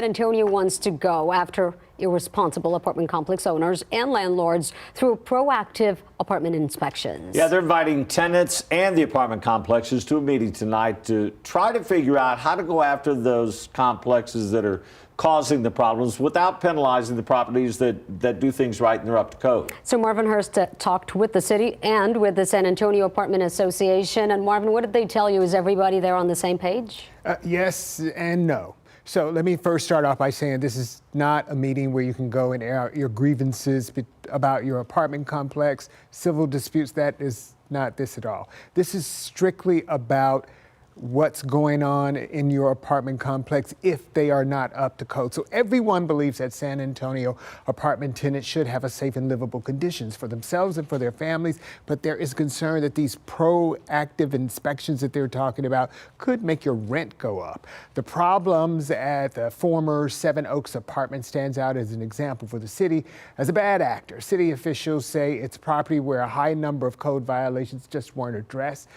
Antonio wants to go after irresponsible apartment complex owners and landlords through proactive apartment inspections. Yeah, they're inviting tenants and the apartment complexes to a meeting tonight to try to figure out how to go after those complexes that are causing the problems without penalizing the properties that do things right and they're up to code. So Marvin Hurst talked with the city and with the San Antonio Apartment Association. And Marvin, what did they tell you? Is everybody there on the same page? Yes and no. So let me first start off by saying this is not a meeting where you can go and air out your grievances about your apartment complex, civil disputes. That is not this at all. This is strictly about what's going on in your apartment complex if they are not up to code. So everyone believes that San Antonio apartment tenants should have a safe and livable conditions for themselves and for their families, but there is concern that these proactive inspections that they're talking about could make your rent go up. The problems at the former Seven Oaks apartment stands out as an example for the city as a bad actor. City officials say it's property where a high number of code violations just weren't addressed.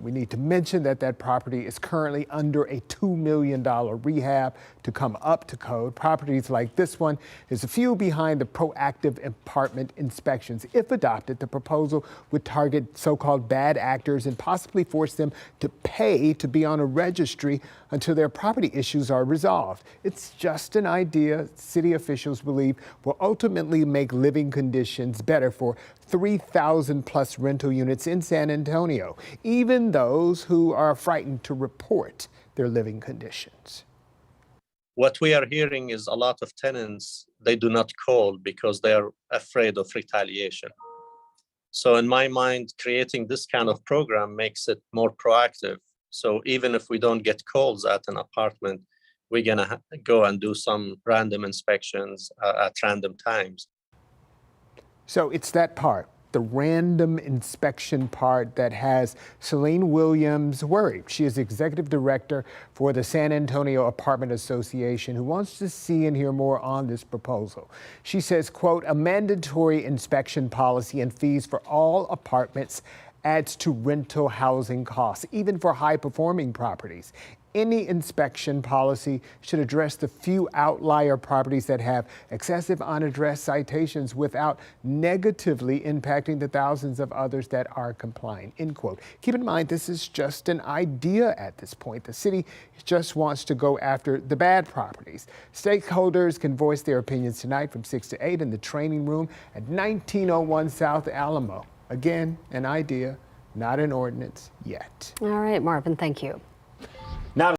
We need to mention that that property is currently under a $2 million rehab to come up to code. Properties like this one is a few behind the proactive apartment inspections. If adopted, the proposal would target so-called bad actors and possibly force them to pay to be on a registry until their property issues are resolved. It's just an idea city officials believe will ultimately make living conditions better for 3,000 plus rental units in San Antonio, even those who are frightened to report their living conditions. What we are hearing is a lot of tenants, they do not call because they are afraid of retaliation. So in my mind, creating this kind of program makes it more proactive. So even if we don't get calls at an apartment, we're gonna go and do some random inspections at random times. So it's that part, the random inspection part, that has Celine Williams worried. She is executive director for the San Antonio Apartment Association, who wants to see and hear more on this proposal. She says, quote, a mandatory inspection policy and fees for all apartments adds to rental housing costs, even for high-performing properties. Any inspection policy should address the few outlier properties that have excessive unaddressed citations without negatively impacting the thousands of others that are complying, end quote. Keep in mind, this is just an idea at this point. The city just wants to go after the bad properties. Stakeholders can voice their opinions tonight from 6 to 8 in the training room at 1901 South Alamo. Again, an idea, not an ordinance yet. All right, Marvin, thank you.